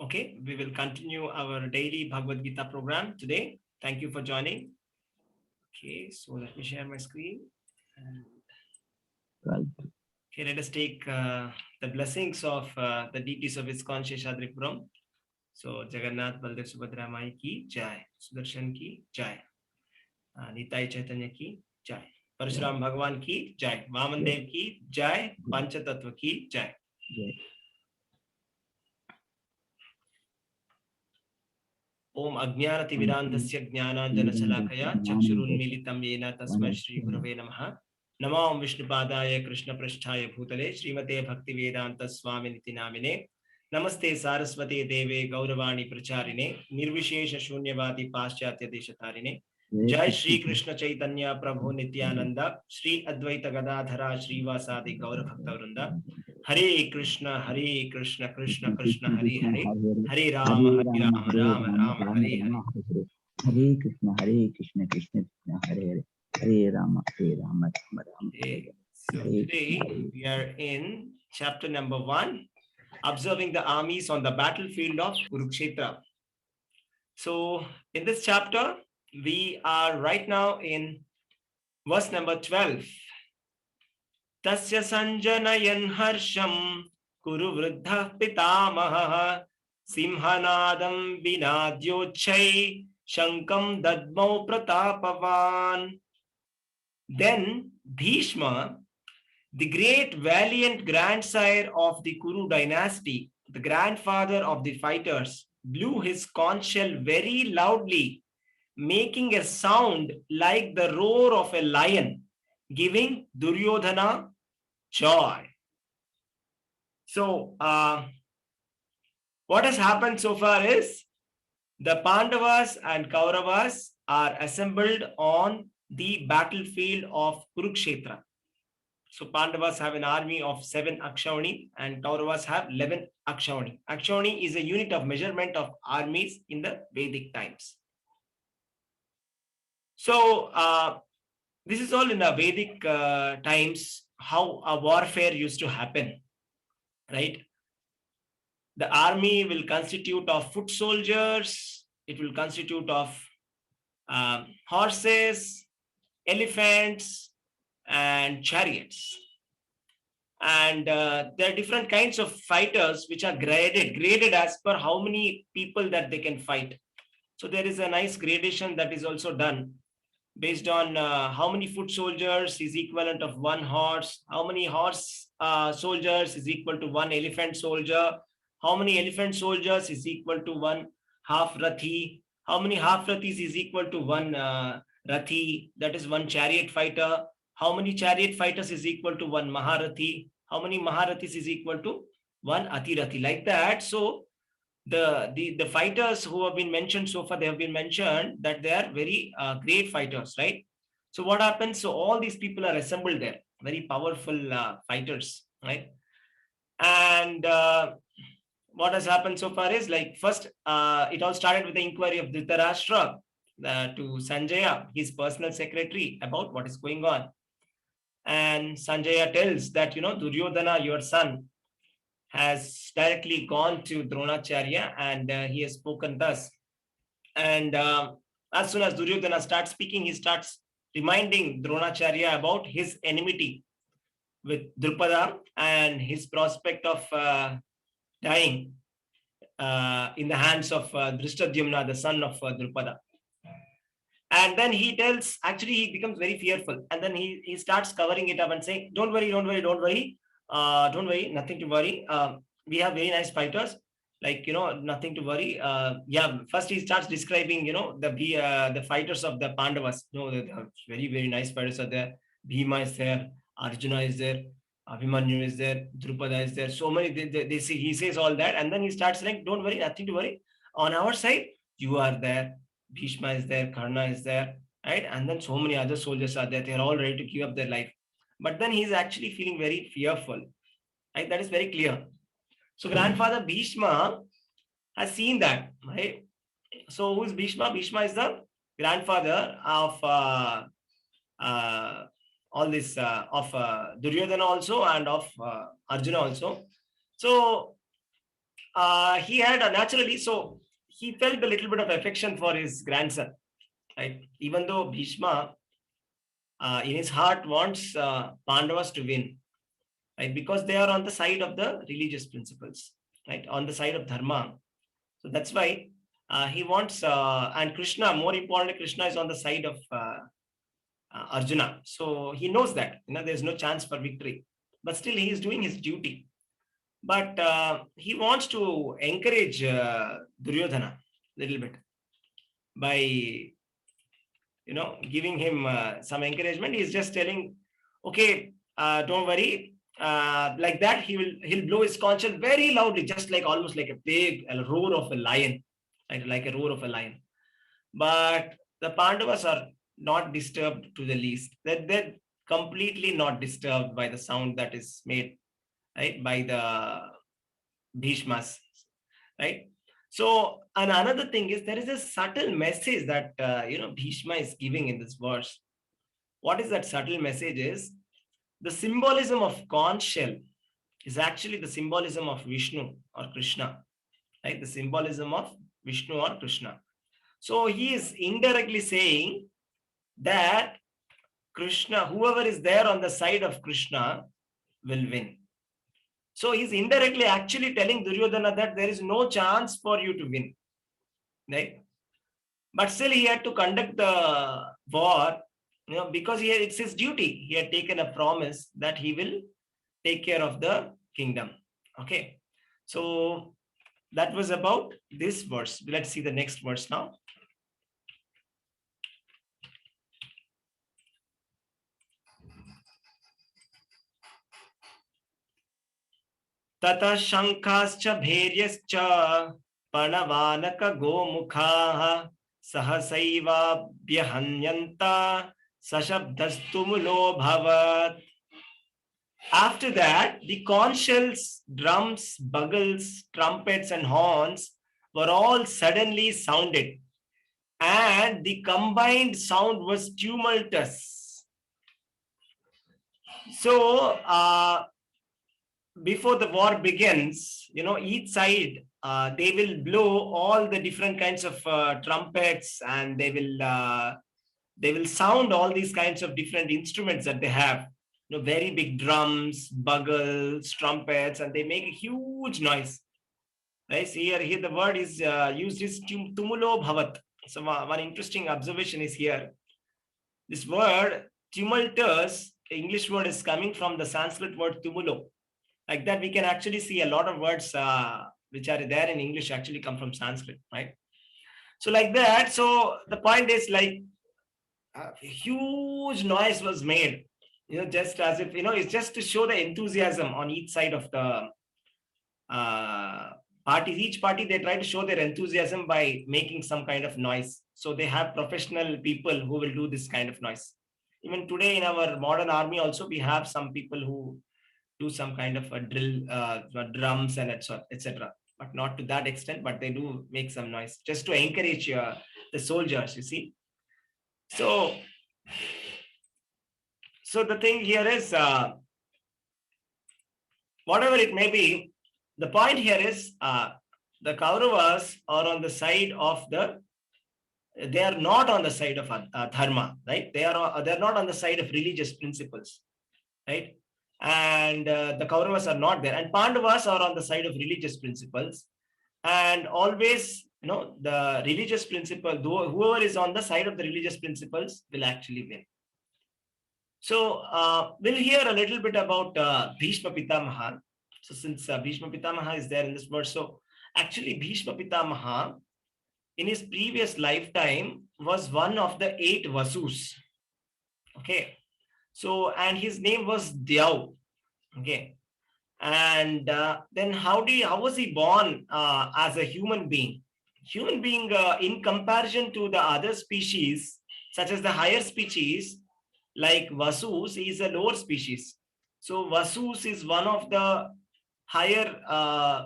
Okay, we will continue our daily Bhagavad Gita program today. Thank you for joining. Okay, so let me share my screen. Right. Okay, let us take the blessings of the deities of ISKCON Sheshadripuram. So, Jagannath Baldev Subhadra Mai ki Jai, Sudarshan ki Jai, Nitai Chaitanya ki Jai, Parashuram Bhagwan ki Jai, Vaman Dev ki Jai, Panchatattva ki Jai. Om Ajnanatimirandhasya Jnananjana-Shalakaya Chakshurunmilitam Yena Tasmai Shri Gurave Namaha. Namo Om Vishnupadaya Krishna Prasthaya Bhutale Srimate Bhaktivedanta Swaminiti Namine. Namaste Saraswati Deve Gauravani Pracharine Nirvishesha Shunyavadi Paschatya Deshatarine. Jai Shri Krishna Chaitanya Prabhu Nityananda Shri Advaita Gadadhara Shri Vasadi Gaura Bhaktavranda. Hare Krishna Krishna Krishna Hare Hare Hare Rama Rama Hare Hare. Hare Krishna Krishna Krishna Hare Hare Hare Rama Rama Hare. So today we are in chapter number 1, observing the armies on the battlefield of Kurukshetra. So in this chapter, we are right now in verse number 12. Tasya sañjanayan harṣaṁ kuru-vṛddhaḥ pitāmahaḥ siṁha-nādaṁ vinadyoccaiḥ śaṅkhaṁ dadhmau pratāpavān. Then Bhīṣma, the great valiant grandsire of the Kuru dynasty, the grandfather of the fighters, blew his conchshell very loudly, making a sound like the roar of a lion, giving Duryodhana joy. So, what has happened so far is the Pandavas and Kauravas are assembled on the battlefield of Kurukshetra. So Pandavas have an army of 7 Akshauni and Kauravas have 11 Akshauni. Akshauni is a unit of measurement of armies in the Vedic times. So this is all in the Vedic times, how a warfare used to happen, right? The army will constitute of foot soldiers, it will constitute of horses, elephants, and chariots. And there are different kinds of fighters which are graded as per how many people that they can fight. So there is a nice gradation that is also done based on how many foot soldiers is equivalent of 1 horse, how many horse soldiers is equal to 1 elephant soldier, how many elephant soldiers is equal to 1 half rathi, how many half rathis is equal to 1 rathi, that is 1 chariot fighter, how many chariot fighters is equal to 1 maharathi, how many maharathis is equal to 1 atirathi, like that. So the fighters who have been mentioned so far, they have been mentioned that they are very great fighters, right? So what happens? So all these people are assembled there, very powerful fighters, right? And what has happened so far is, like, first it all started with the inquiry of Dhritarashtra to Sanjaya, his personal secretary, about what is going on. And Sanjaya tells that, Duryodhana, your son, has directly gone to Dronacharya and he has spoken thus. And as soon as Duryodhana starts speaking, he starts reminding Dronacharya about his enmity with Drupada and his prospect of dying in the hands of Drishtadyumna, the son of Drupada. And then he tells, actually he becomes very fearful, and then he starts covering it up and saying, don't worry, nothing to worry. We have very nice fighters, like, nothing to worry. First he starts describing, the fighters of the Pandavas. The very, very nice fighters are there. Bhima is there, Arjuna is there, Abhimanyu is there, Drupada is there. So many, they see, he says all that, and then he starts saying, don't worry, nothing to worry. On our side, you are there, Bhishma is there, Karna is there, right? And then so many other soldiers are there. They are all ready to give up their life. But then he's actually feeling very fearful, right? That is very clear. So grandfather Bhishma has seen that, right? So who is Bhishma? Bhishma is the grandfather of all this, of Duryodhana also, and of Arjuna also. So he had naturally, so he felt a little bit of affection for his grandson, right? Even though Bhishma, in his heart, wants Pandavas to win, right? Because they are on the side of the religious principles, right? On the side of dharma. So that's why he wants, and Krishna, more importantly, Krishna is on the side of Arjuna. So he knows that, there's no chance for victory, but still he is doing his duty. But he wants to encourage Duryodhana a little bit by, giving him some encouragement. He's just telling, okay, don't worry. Like that, he'll blow his conch shell very loudly, just like almost like a roar of a lion, right? Like a roar of a lion. But the Pandavas are not disturbed to the least. They're completely not disturbed by the sound that is made, right, by the Bhishmas, right? So, and another thing is there is a subtle message that Bhishma is giving in this verse. What is that subtle message? Is the symbolism of conch shell is actually the symbolism of Vishnu or Krishna, right? The symbolism of Vishnu or Krishna. So he is indirectly saying that Krishna, whoever is there on the side of Krishna, will win. So he's indirectly actually telling Duryodhana that there is no chance for you to win, right? But still he had to conduct the war, because it's his duty. He had taken a promise that he will take care of the kingdom. Okay. So that was about this verse. Let's see the next verse now. Tataḥ śaṅkhaś bheryaś paṇavānaka-gomukhāḥ sahasaivābhyahanyanta śabdas tumulo bhavat. After that, the conchshells, drums, bugles, trumpets, and horns were all suddenly sounded, and the combined sound was tumultuous. So, before the war begins, each side, they will blow all the different kinds of trumpets, and they will sound all these kinds of different instruments that they have. Very big drums, bugles, trumpets, and they make a huge noise. Right? So here the word is used is tumulo bhavat. So one interesting observation is here. This word tumultuous, English word, is coming from the Sanskrit word tumulo. Like that, we can actually see a lot of words which are there in English actually come from Sanskrit, right? So like that, so the point is like a huge noise was made, just as if, it's just to show the enthusiasm on each side of the parties. Each party, they try to show their enthusiasm by making some kind of noise. So they have professional people who will do this kind of noise. Even today in our modern army also, we have some people who do some kind of a drill, drums and etc. But not to that extent, but they do make some noise just to encourage the soldiers, you see. So the thing here is, whatever it may be, the point here is the Kauravas are on the side of they are not on the side of dharma, right? They're not on the side of religious principles, right? And the Kauravas are not there, and Pandavas are on the side of religious principles, and always, the religious principle, whoever is on the side of the religious principles will actually win. So we'll hear a little bit about Bhīṣma pitāmahaḥ. So since Bhīṣma pitāmahaḥ is there in this verse, so actually Bhīṣma pitāmahaḥ in his previous lifetime was one of the 8 Vasus. Okay. So, and his name was Dyau. Okay. And then how was he born as a human being? Human being, in comparison to the other species, such as the higher species, like Vasus, is a lower species. So Vasus is one of the higher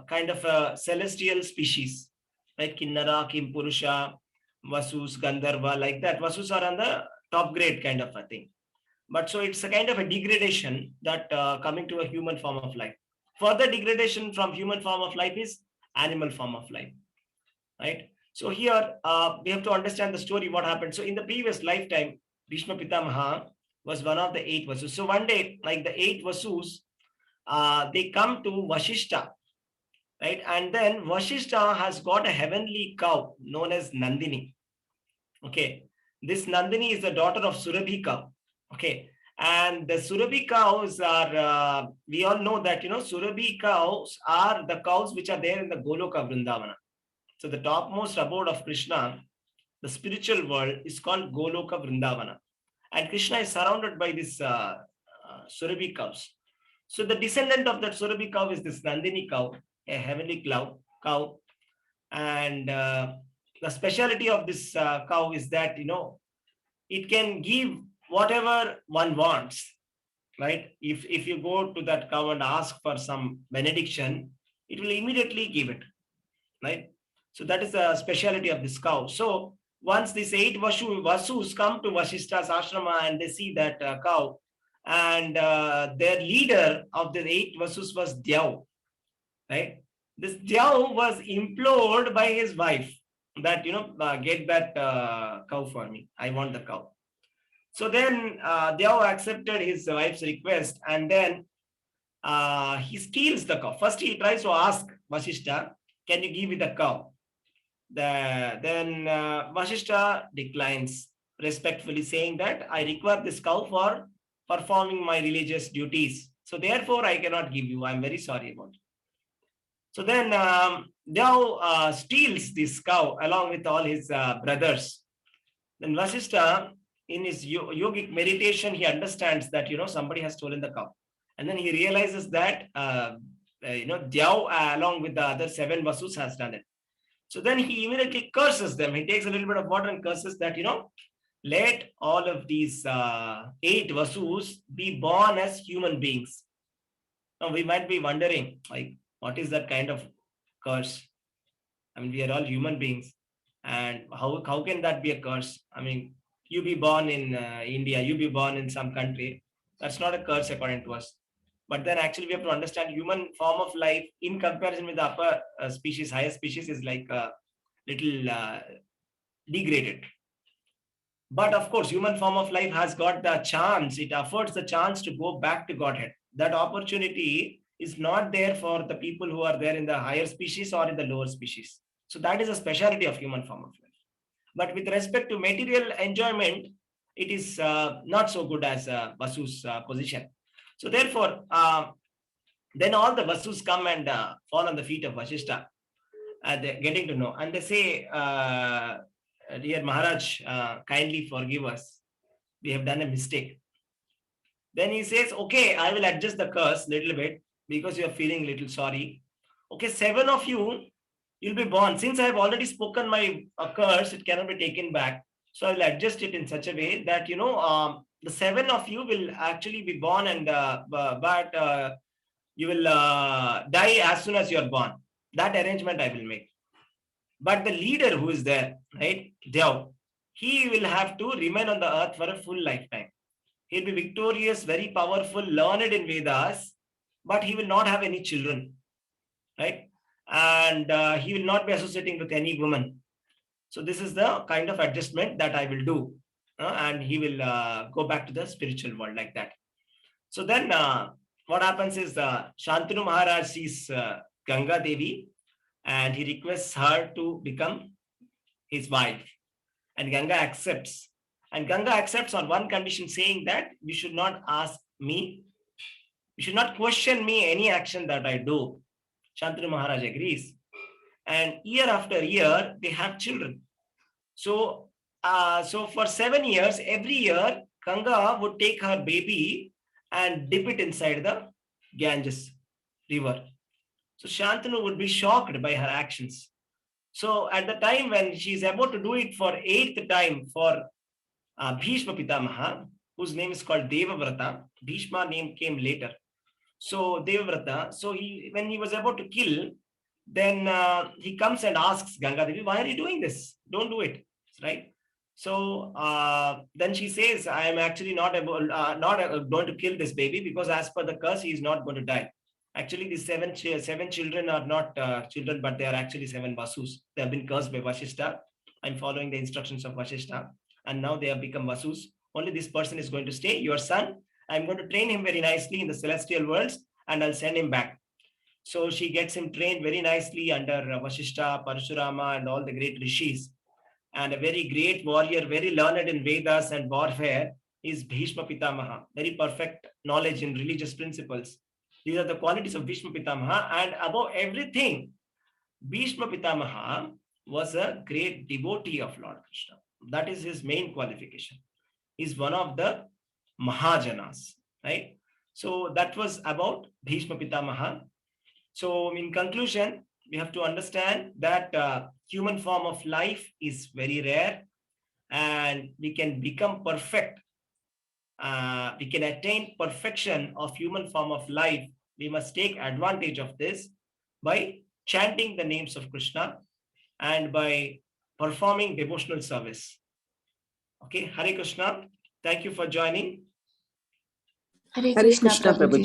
kind of a celestial species, like Kinnara, Kimpurusha, Vasus, Gandharva, like that. Vasus are on the top grade kind of a thing. But so it's a kind of a degradation that coming to a human form of life. Further degradation from human form of life is animal form of life, right? So here we have to understand the story, what happened. So in the previous lifetime, Bhishma Pitamaha was one of the 8 Vasus. So one day, like the 8 Vasus, they come to Vasishta, right? And then Vasishta has got a heavenly cow known as Nandini. Okay, this Nandini is the daughter of Surabhi cow. Okay, and the Surabhi cows are, we all know that, Surabhi cows are the cows which are there in the Goloka Vrindavana. So the topmost abode of Krishna, the spiritual world, is called Goloka Vrindavana. And Krishna is surrounded by this Surabhi cows. So the descendant of that Surabhi cow is this Nandini cow, a heavenly cow. And the speciality of this cow is that, it can give whatever one wants, right? If you go to that cow and ask for some benediction, it will immediately give it, right? So that is the speciality of this cow. So once these 8 Vasus come to Vasishta's ashrama and they see that cow, and their leader of the 8 Vasus was Dyau, right? This Dyau was implored by his wife that, get that cow for me. I want the cow. So then Dyau accepted his wife's request, and then he steals the cow. First, he tries to ask Vasishta, can you give me the cow? Then Vasishta declines, respectfully saying that I require this cow for performing my religious duties. So therefore, I cannot give you. I'm very sorry about it. So then Dyau steals this cow along with all his brothers. Then Vasishta, in his yogic meditation, he understands that, somebody has stolen the cow. And then he realizes that, Dyau, along with the other 7 Vasus, has done it. So then he immediately curses them. He takes a little bit of water and curses that, let all of these 8 Vasus be born as human beings. Now we might be wondering, like, what is that kind of curse? I mean, we are all human beings. And how can that be a curse? I mean, you be born in India, you be born in some country. That's not a curse according to us. But then actually we have to understand human form of life in comparison with the upper species, higher species is like a little degraded. But of course, human form of life has got the chance, it affords the chance to go back to Godhead. That opportunity is not there for the people who are there in the higher species or in the lower species. So that is a speciality of human form of life. But with respect to material enjoyment, it is not so good as Vasu's position. So therefore, then all the Vasus come and fall on the feet of Vasishta, getting to know. And they say, dear Maharaj, kindly forgive us. We have done a mistake. Then he says, okay, I will adjust the curse a little bit because you are feeling a little sorry. Okay, 7 of you, you'll be born. Since I have already spoken my curse, it cannot be taken back. So I will adjust it in such a way that, the 7 of you will actually be born, and but you will die as soon as you are born. That arrangement I will make. But the leader who is there, right, Dyau, he will have to remain on the earth for a full lifetime. He'll be victorious, very powerful, learned in Vedas, but he will not have any children, right? And he will not be associating with any woman. So this is the kind of adjustment that I will do. And he will go back to the spiritual world like that. So then what happens is Shantanu Maharaj sees Gaṅgā Devi and he requests her to become his wife. And Gaṅgā accepts. And Gaṅgā accepts on one condition, saying that you should not ask me, you should not question me any action that I do. Shantanu Maharaj agrees. And year after year, they have children. So for 7 years, every year, Gaṅgā would take her baby and dip it inside the Ganges river. So Shantanu would be shocked by her actions. So at the time when she is about to do it for 8th time for Bhīṣma pitāmahaḥ, whose name is called Devavrata, Bhīṣma name came later. So Devavrata, so when he was about to kill, then he comes and asks Gaṅgā Devi, why are you doing this? Don't do it, right? So then she says, I am actually not going to kill this baby because as per the curse, he is not going to die. Actually, these seven children are not children, but they are actually 7 Vasus. They have been cursed by Vasishtha. I'm following the instructions of Vasishtha, and now they have become Vasus. Only this person is going to stay, your son. I'm going to train him very nicely in the celestial worlds, and I'll send him back. So she gets him trained very nicely under Vasishtha, Parashurama, and all the great rishis. And a very great warrior, very learned in Vedas and warfare, is Bhīṣma pitāmahaḥ. Very perfect knowledge in religious principles. These are the qualities of Bhīṣma pitāmahaḥ. And above everything, Bhīṣma pitāmahaḥ was a great devotee of Lord Krishna. That is his main qualification. He's one of the Mahajanas, right? So that was about Bhīṣma pitāmahaḥ. So in conclusion, we have to understand that human form of life is very rare, and we can become perfect. We can attain perfection of human form of life. We must take advantage of this by chanting the names of Krishna and by performing devotional service. Okay, Hare Krishna. Thank you for joining. Hare Krishna, Prabhuji.